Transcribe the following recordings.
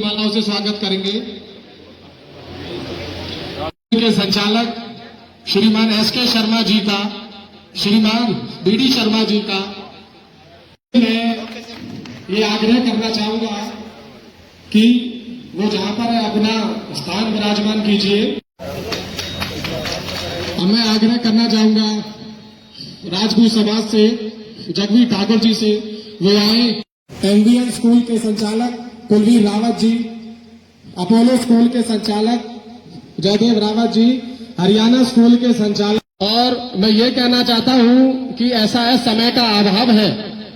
मालाओं से स्वागत करेंगे के संचालक श्रीमान एसके शर्मा जी का, श्रीमान बीडी शर्मा जी का। मैं ये आग्रह करना चाहूंगा कि वो जहां पर है अपना स्थान विराजमान कीजिए। और मैं आग्रह करना चाहूंगा राजपूत समाज से जगवीर ठाकुर जी से वो आए। एमवीएन स्कूल के संचालक कुलवीर रावत जी, अपोलो स्कूल के संचालक जयदेव रावत जी, हरियाणा स्कूल के संचालक। और मैं ये कहना चाहता हूं कि ऐसा है, समय का अभाव है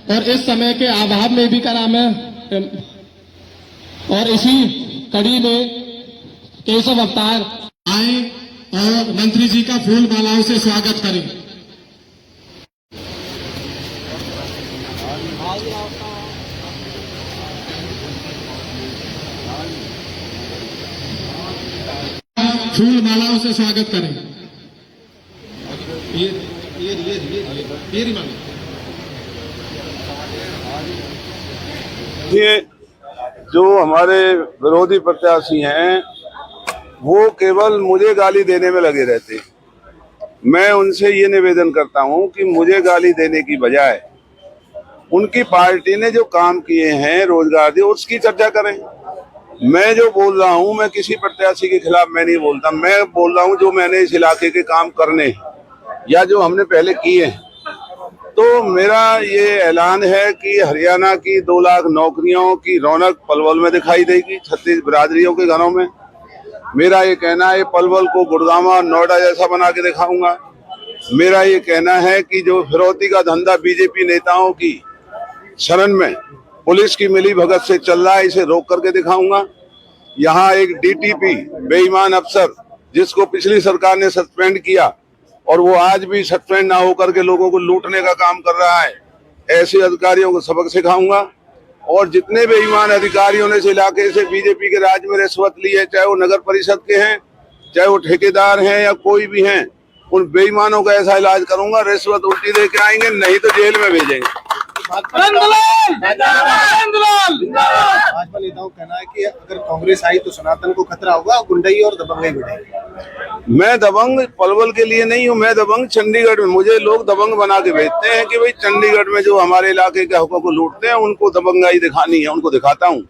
और इस समय के अभाव में भी करा मैं और इसी कड़ी में केशव अवतार आए और मंत्री जी का फूल मालाओं से स्वागत करें। फूल मालाओं से स्वागत करें। ये जो हमारे विरोधी प्रत्याशी हैं वो केवल मुझे गाली देने में लगे रहते हैं। मैं उनसे ये निवेदन करता हूं कि मुझे गाली देने की बजाय उनकी पार्टी ने जो काम किए हैं, रोजगार दिए, उसकी चर्चा करें। मैं जो बोल रहा हूं, मैं किसी प्रत्याशी के खिलाफ मैं नहीं बोलता। मैं बोल रहा हूं जो मैंने इस इलाके के काम करने या जो हमने पहले किए हैं। तो मेरा ये ऐलान है कि हरियाणा की 2 लाख नौकरियों की रौनक पलवल में दिखाई देगी, 36 बिरादरियों के घरों में। मेरा ये कहना है पलवल को गुड़गांव और नोएडा जैसा बना के दिखाऊंगा। मेरा ये कहना है कि जो फिरौती का धंधा बीजेपी नेताओं की शरण में पुलिस की मिली भगत से चल रहा है, इसे रोक करके दिखाऊंगा। यहाँ एक डीटीपी बेईमान अफसर जिसको पिछली सरकार ने सस्पेंड किया और वो आज भी सस्पेंड ना होकर के लोगों को लूटने का काम कर रहा है, ऐसे अधिकारियों को सबक सिखाऊंगा। और जितने बेईमान अधिकारियों ने इस इलाके से बीजेपी के राज में रिश्वत ली है, चाहे वो नगर परिषद के हैं, चाहे वो ठेकेदार हैं या कोई भी हैं, उन बेईमानों का ऐसा इलाज करूंगा, रिश्वत उल्टी दे के आएंगे, नहीं तो जेल में भेजेंगे। भाजपा नेताओं का कहना है कि अगर कांग्रेस आई तो सनातन को खतरा होगा, गुंडई और दबंगई बढ़ेगी। मैं दबंग पलवल के लिए नहीं हूँ, मैं दबंग चंडीगढ़ में। मुझे लोग दबंग बना के भेजते हैं कि भाई चंडीगढ़ में जो हमारे इलाके के हकों को लूटते हैं उनको दबंगाई दिखानी है, उनको दिखाता हूँ।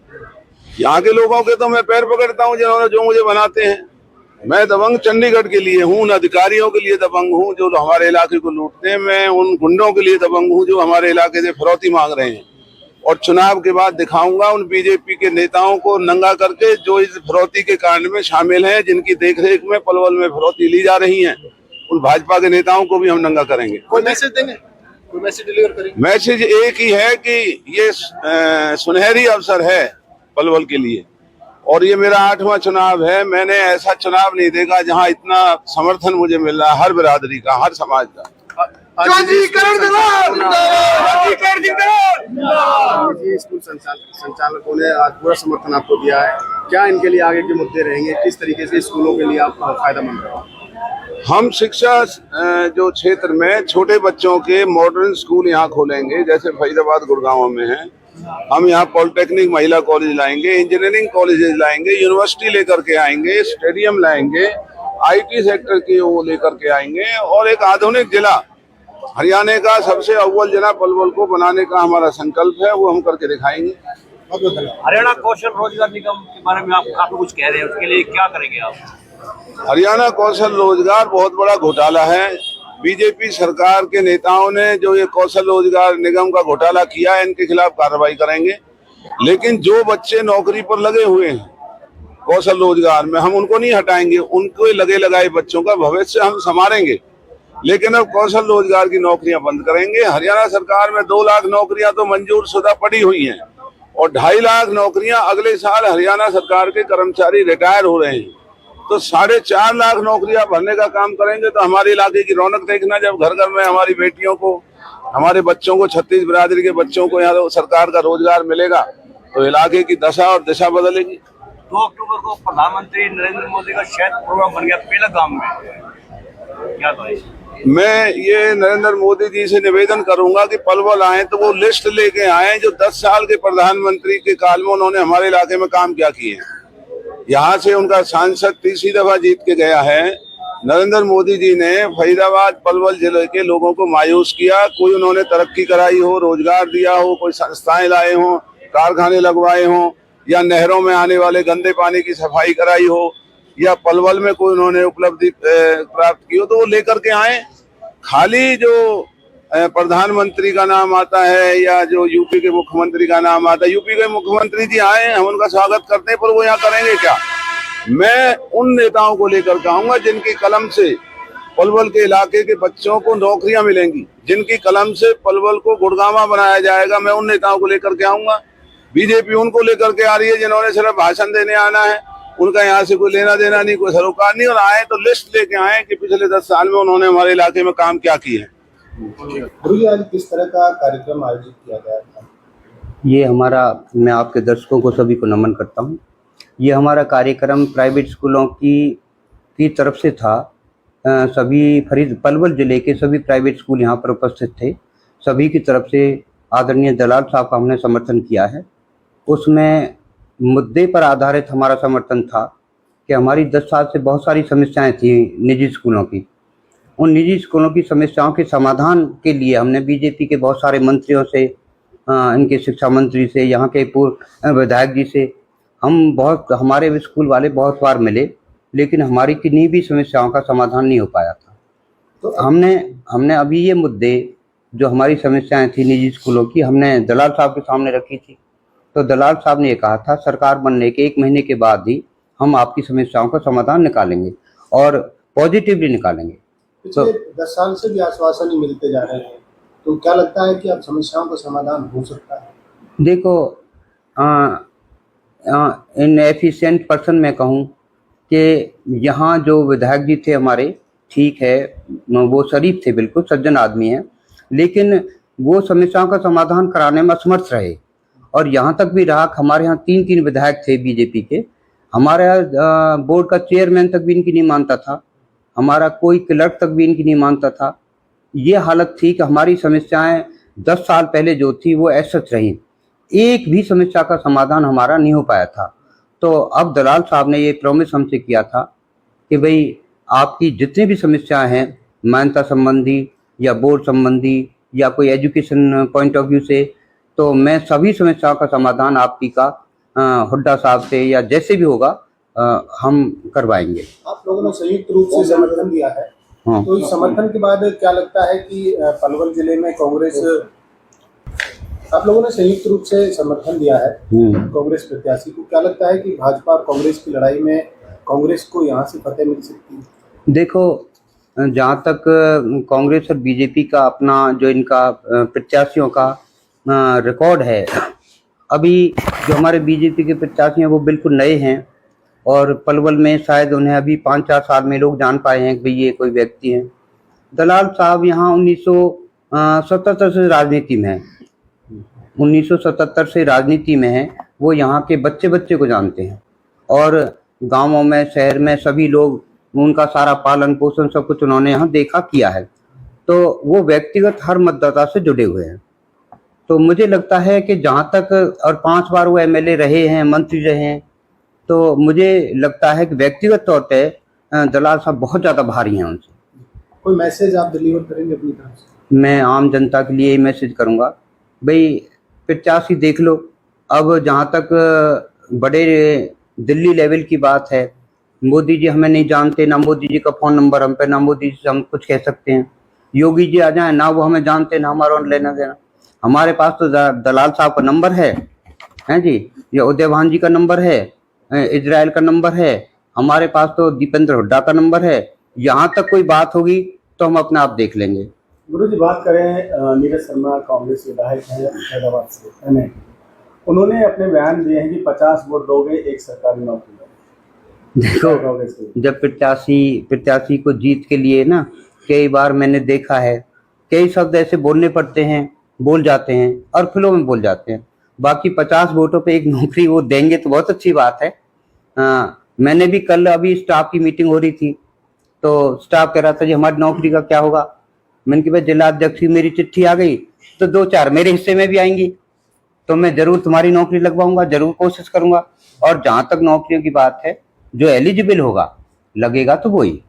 यहाँ के लोगों के तो मैं पैर पकड़ता हूँ जिन्होंने जो मुझे बनाते हैं। मैं दबंग चंडीगढ़ के लिए हूँ, उन अधिकारियों के लिए दबंग हूँ जो हमारे इलाके को लूटते हैं। मैं उन गुंडों के लिए दबंग हूँ जो हमारे इलाके से फिरौती मांग रहे हैं। और चुनाव के बाद दिखाऊंगा उन बीजेपी के नेताओं को नंगा करके जो इस फिरौती के कांड में शामिल हैं, जिनकी देखरेख में पलवल में फिरौती ली जा रही है। उन भाजपा के नेताओं को भी हम नंगा करेंगे। कोई मैसेज देंगे, कोई मैसेज डिलीवर करेंगे? मैसेज एक ही है कि ये सुनहरी अवसर है पलवल के लिए और ये मेरा 8वां चुनाव है। मैंने ऐसा चुनाव नहीं देखा जहां इतना समर्थन मुझे मिल रहा है, हर बिरादरी का, हर समाज का। स्कूल संचालकों ने आज पूरा समर्थन आपको दिया है, क्या इनके लिए आगे के मुद्दे रहेंगे, किस तरीके से स्कूलों के लिए आप फायदेमंद रहेंगे? हम शिक्षा जो क्षेत्र में छोटे बच्चों के मॉडर्न स्कूल यहाँ खोलेंगे, जैसे फरीदाबाद गुड़गांव में है। हम यहाँ पॉलिटेक्निक महिला कॉलेज लाएंगे, इंजीनियरिंग कॉलेजेस लाएंगे, यूनिवर्सिटी लेकर के आएंगे, स्टेडियम लाएंगे, आईटी सेक्टर के वो लेकर के आएंगे और एक आधुनिक जिला, हरियाणा का सबसे अव्वल जिला पलवल को बनाने का हमारा संकल्प है, वो हम करके दिखाएंगे। हरियाणा कौशल रोजगार निगम के बारे में आप काफी कुछ कह रहे हैं, उसके लिए क्या करेंगे आप? हरियाणा कौशल रोजगार बहुत बड़ा घोटाला है। बीजेपी सरकार के नेताओं ने जो ये कौशल रोजगार निगम का घोटाला किया है, इनके खिलाफ कार्रवाई करेंगे। लेकिन जो बच्चे नौकरी पर लगे हुए हैं कौशल रोजगार में, हम उनको नहीं हटाएंगे। उनको लगे लगाए बच्चों का भविष्य हम संभालेंगे, लेकिन अब कौशल रोजगार की नौकरियां बंद करेंगे। हरियाणा सरकार में 2 लाख नौकरियां तो मंजूर शुदा पड़ी हुई हैं और 2.5 लाख नौकरियां अगले साल हरियाणा सरकार के कर्मचारी रिटायर हो रहे हैं। तो 4.5 लाख नौकरियां भरने का काम करेंगे। तो हमारे इलाके की रौनक देखना, जब घर घर में हमारी बेटियों को, हमारे बच्चों को, 36 बिरादरी के बच्चों को यहाँ सरकार का रोजगार मिलेगा तो इलाके की दशा और दिशा बदलेगी। 2 अक्टूबर को प्रधानमंत्री नरेंद्र मोदी का शहद प्रोग्राम बन गया बेलगाम में, क्या करें? मैं ये नरेंद्र मोदी जी से निवेदन करूंगा कि पलवल आए तो वो लिस्ट लेके आए जो 10 साल के प्रधानमंत्री के काल में उन्होंने हमारे इलाके में काम क्या किए हैं। यहाँ से उनका सांसद तीसरी दफा जीत के गया है। नरेंद्र मोदी जी ने फरीदाबाद पलवल जिले के लोगों को मायूस किया। कोई उन्होंने तरक्की कराई हो, रोजगार दिया हो, कोई संस्थाएं लाए हो, कारखाने लगवाए हो, या नहरों में आने वाले गंदे पानी की सफाई कराई हो, या पलवल में कोई उन्होंने उपलब्धि प्राप्त की हो, तो वो लेकर के आए। खाली जो प्रधानमंत्री का नाम आता है या जो यूपी के मुख्यमंत्री का नाम आता है, यूपी के मुख्यमंत्री जी आए, हम उनका स्वागत करते हैं, पर वो यहाँ करेंगे क्या। मैं उन नेताओं को लेकर के आऊंगा जिनकी कलम से पलवल के इलाके के बच्चों को नौकरियां मिलेंगी, जिनकी कलम से पलवल को गुड़गांवा बनाया जाएगा। मैं उन नेताओं को लेकर के आऊंगा। बीजेपी उनको लेकर के आ रही है जिन्होंने सिर्फ भाषण देने आना है, उनका यहाँ से कोई लेना देना नहीं, कोई सरोकार नहीं, और आए तो लिस्ट लेके आए कि पिछले 10 साल में उन्होंने हमारे इलाके में काम क्या किए हैं। गुरु जी, आज किस तरह का कार्यक्रम आयोजित किया गया था? ये हमारा, मैं आपके दर्शकों को सभी को नमन करता हूँ। ये हमारा कार्यक्रम प्राइवेट स्कूलों की तरफ से था। सभी पलवल जिले के सभी प्राइवेट स्कूल यहाँ पर उपस्थित थे। सभी की तरफ से आदरणीय दलाल साहब का हमने समर्थन किया है। उसमें मुद्दे पर आधारित हमारा समर्थन था कि हमारी 10 साल से बहुत सारी समस्याएं थी निजी स्कूलों की। उन निजी स्कूलों की समस्याओं के समाधान के लिए हमने बीजेपी के बहुत सारे मंत्रियों से, इनके शिक्षा मंत्री से, यहाँ के पूर्व विधायक जी से हमारे स्कूल वाले बहुत बार मिले, लेकिन हमारी किन्हीं भी समस्याओं का समाधान नहीं हो पाया था। तो हमने अभी ये मुद्दे जो हमारी समस्याएं थी निजी स्कूलों की, हमने दलाल साहब के सामने रखी थी। तो दलाल साहब ने ये कहा था सरकार बनने के 1 महीने के बाद ही हम आपकी समस्याओं का समाधान निकालेंगे और पॉजिटिवली निकालेंगे। पिछले 10 साल से भी आश्वासन ही मिलते जा रहे हैं, तो क्या लगता है कि अब समस्याओं का समाधान हो सकता है? देखो, इन एफिशिएंट पर्सन में कहूँ कि यहाँ जो विधायक जी थे हमारे, ठीक है, वो शरीफ थे, बिल्कुल सज्जन आदमी हैं, लेकिन वो समस्याओं का समाधान कराने में असमर्थ रहे। और यहाँ तक भी रहा, हमारे यहाँ 3 विधायक थे बीजेपी के, हमारे यहाँ बोर्ड का चेयरमैन तक भी इनकी नहीं मानता था, हमारा कोई क्लर्क तक भी इनकी नहीं मानता था। ये हालत थी कि हमारी समस्याएं 10 साल पहले जो थी वो ऐसा रही, एक भी समस्या का समाधान हमारा नहीं हो पाया था। तो अब दलाल साहब ने ये प्रॉमिस हमसे किया था कि भाई आपकी जितनी भी समस्याएं हैं, मान्यता संबंधी या बोर्ड संबंधी या कोई एजुकेशन पॉइंट ऑफ व्यू से, तो मैं सभी समस्याओं का समाधान आपकी का हुड्डा साहब से या जैसे भी होगा हम करवाएंगे। आप लोगों ने संयुक्त रूप से समर्थन दिया है। हाँ। तो इस समर्थन के बाद क्या लगता है कि पलवल जिले में कांग्रेस, आप लोगों ने संयुक्त रूप से समर्थन दिया है कांग्रेस प्रत्याशी को, क्या लगता है कि भाजपा और कांग्रेस की लड़ाई में कांग्रेस को यहाँ से फतेह मिल सकती है? देखो, जहाँ तक कांग्रेस और बीजेपी का अपना जो इनका प्रत्याशियों का रिकॉर्ड है, अभी जो हमारे बीजेपी के प्रत्याशी हैं वो बिल्कुल नए हैं और पलवल में शायद उन्हें अभी 5-4 साल में लोग जान पाए हैं कि भाई ये कोई व्यक्ति हैं। दलाल साहब यहाँ 1977 से राजनीति में हैं, 1977 से राजनीति में हैं। वो यहाँ के बच्चे को जानते हैं और गांवों में, शहर में सभी लोग, उनका सारा पालन पोषण सब कुछ उन्होंने यहाँ देखा किया है। तो वो व्यक्तिगत हर मतदाता से जुड़े हुए हैं। तो मुझे लगता है कि जहाँ तक, और 5 बार वो एमएलए रहे हैं, मंत्री रहे हैं, तो मुझे लगता है कि व्यक्तिगत तौर पे दलाल साहब बहुत ज़्यादा भारी हैं उनसे। कोई मैसेज आप डिलीवर करेंगे अपनी तरफ से? मैं आम जनता के लिए मैसेज करूँगा, भाई प्रत्याशी देख लो। अब जहाँ तक बड़े दिल्ली लेवल की बात है, मोदी जी हमें नहीं जानते, ना मोदी जी का फ़ोन नंबर हम पे, ना मोदी जी से हम कुछ कह सकते हैं। योगी जी आ जाए, ना वो हमें जानते, ना हमारा लेना देना। हमारे पास तो दलाल साहब का नंबर है जी, या उदयभान जी का नंबर है, इजराइल का नंबर है, हमारे पास तो दीपेंद्र हुड्डा का नंबर है। यहाँ तक कोई बात होगी तो हम अपने आप देख लेंगे। गुरु जी, बात करें नीरज शर्मा, कांग्रेस विधायक हैं हैदराबाद से, उन्होंने अपने बयान दिए हैं कि 50 वोट दोगे एक सरकारी नौकरी। देखो, जब प्रत्याशी को जीत के लिए ना, कई बार मैंने देखा है, कई शब्द ऐसे बोलने पड़ते हैं, बोल जाते हैं और फिल्मों में बोल जाते हैं। बाकी 50 वोटों पे एक नौकरी वो देंगे तो बहुत अच्छी बात है। मैंने भी कल, अभी स्टाफ की मीटिंग हो रही थी, तो स्टाफ कह रहा था जी हमारी नौकरी का क्या होगा। मैंने कहा भाई जिला अध्यक्ष की मेरी चिट्ठी आ गई तो 2-4 मेरे हिस्से में भी आएंगी, तो मैं जरूर तुम्हारी नौकरी लगवाऊंगा, जरूर कोशिश करूंगा। और जहां तक नौकरियों की बात है, जो एलिजिबल होगा लगेगा तो वही,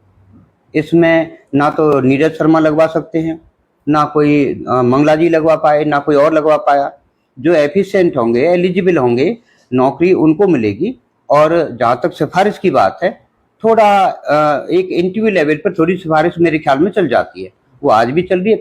इसमें ना तो नीरज शर्मा लगवा सकते हैं, ना कोई मंगला जी लगवा पाए, ना कोई और लगवा पाया। जो एफिशिएंट होंगे, एलिजिबल होंगे, नौकरी उनको मिलेगी। और जहां तक सिफारिश की बात है, थोड़ा एक इंटरव्यू लेवल पर थोड़ी सिफारिश मेरे ख्याल में चल जाती है, वो आज भी चल रही है।